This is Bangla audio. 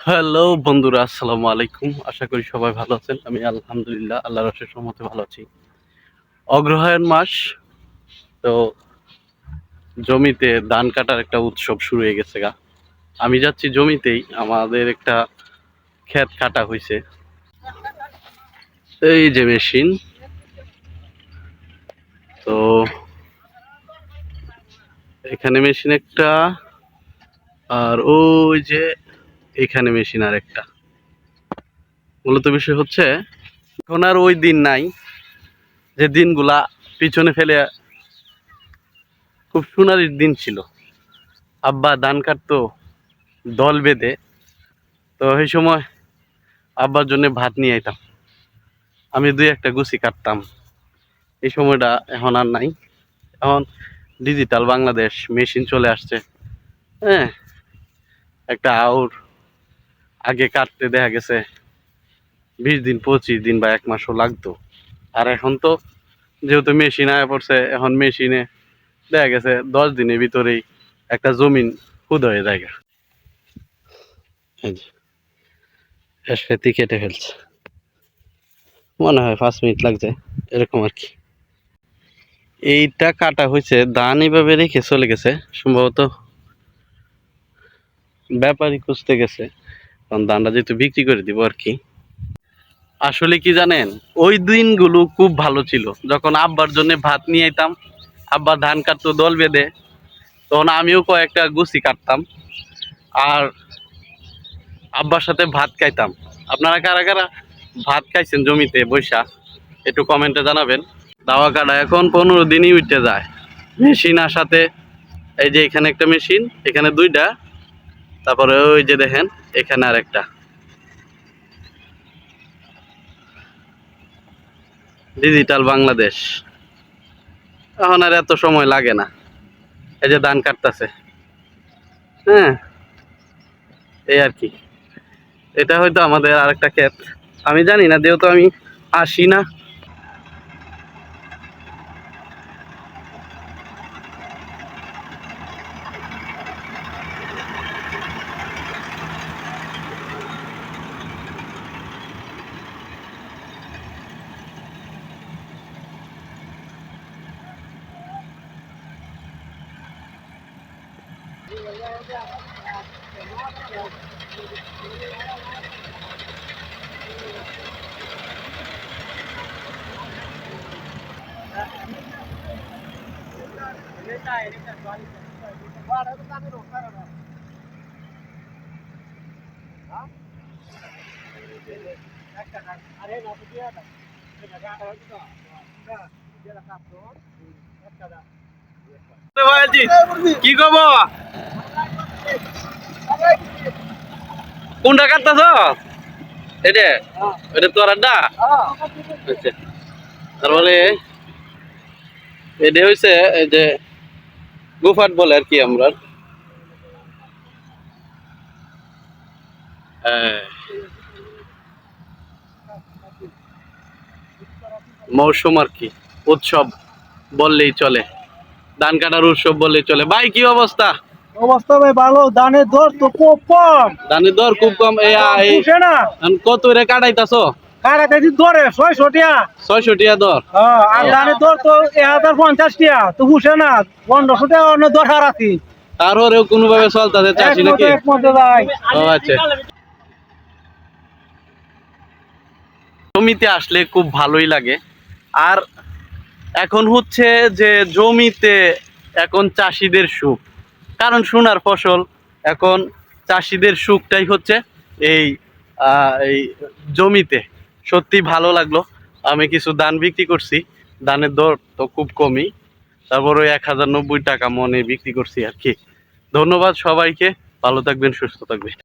হ্যালো বন্ধুরা, আসসালামু আলাইকুম। আশা করি সবাই ভালো আছেন। আমি আলহামদুলিল্লাহ আল্লাহর অশেষ রহমতে ভালো আছি। অগ্রহায়ণ মাস, তো জমিতে ধান কাটার একটা উৎসব শুরু হয়ে গেছে গা। আমি যাচ্ছি জমিতেই, আমাদের একটা ক্ষেত কাটা হয়েছে। এই যে মেশিন, তো এখানে মেশিন একটা, আর ওই যে এখানে মেশিন আর একটা। মূলত বিষয় হচ্ছে এখন আর ওই দিন নাই যে দিনগুলা পিছনে ফেলে খুব সোনালির দিন ছিল। আব্বা ধান কাটতো দল বেঁধে, তো সেই সময় আব্বার জন্য ভাত নিয়ে আইতাম, আমি দুই একটা গুছি কাটতাম। এই সময়টা এখন আর নাই। এখন ডিজিটাল বাংলাদেশ, মেশিন চলে আসছে। হ্যাঁ, একটা আউর আগে কাটতে দেখা গেছে 20 দিন 25 দিন বা 1 মাসও লাগতো। আর এখন তো যেহেতু মেশিন আয়া পড়ছে, এখন মেশিনে দেখা গেছে 10 দিনের ভিতরেই একটা জমিন হুদ হয়ে যায়। এই যে এসে কেটে ফেলছে, মনে হয় 5 মিনিট লাগছে এরকম আর কি। এইটা কাটা হয়েছে, ধান এইভাবে রেখে চলে গেছে, সম্ভবত ব্যাপারী খুঁজতে গেছে, কারণ ধানটা যেহেতু বিক্রি করে দিব আর কি। আসলে কি জানেন, ওই দিনগুলো খুব ভালো ছিল, যখন আব্বার জন্য ভাত নিয়ে আইতাম। আব্বা ধান কাটতো দল বেঁধে, তখন আমিও কয়েকটা গুছি কাটতাম আর আব্বার সাথে ভাত খাইতাম। আপনারা কারা কারা ভাত খাইছেন জমিতে বৈশা, একটু কমেন্টে জানাবেন। দাওয়া কাটা এখন 15 দিনই উঠতে যায় মেশিন আসাতে। এই যে এখানে একটা মেশিন, এখানে দুইটা, তারপরে ওই যে দেখেন এখানে আর একটা। ডিজিটাল বাংলাদেশ, এখন আর এত সময় লাগে না। এই যে ধান কাটতেছে, হ্যাঁ, এই আর কি। এটা হয়তো আমাদের আরেকটা ক্ষেত, আমি জানি না, যেহেতু আমি আসি না। কি কব, কোনটা কাটতেছ? এটা এটা তোর আড্ডা। আচ্ছা, তারপরে এটা হয়েছে এই যে গুফাট বলে আর কি আমরা। মৌসুম আর কি, উৎসব বললেই চলে, ধান কাটার উৎসব বললেই চলে। ভাই কি অবস্থা? অবস্থা ভাই ভালো, ধানের দর তো খুব কম। ধানের দর খুব কম। বুঝে না, কত রে কাটাইতাছো? কারা কেজি দরে 600 টাকা। 600 টাকা দর। আর ধানের দর তো 1050 টাকা, তো বুঝে না 1500 টাকা অন্য দরকার আছে। তারপরেও কোনোভাবে চলতেছে চাষি নাকি? একমতে ভাই। ও আচ্ছা, জমিতে আসলে খুব ভালোই লাগে। আর এখন হচ্ছে যে জমিতে এখন চাষিদের সুখ, কারণ সোনার ফসল। এখন চাষিদের সুখটাই হচ্ছে এই এই জমিতে। সত্যি ভালো লাগলো। আমি কিছু ধান বিক্রি করছি, ধানের দর তো খুব কমই, তারপর ওই 1090 টাকা মনে বিক্রি করছি আর কি। ধন্যবাদ সবাইকে, ভালো থাকবেন, সুস্থ থাকবেন।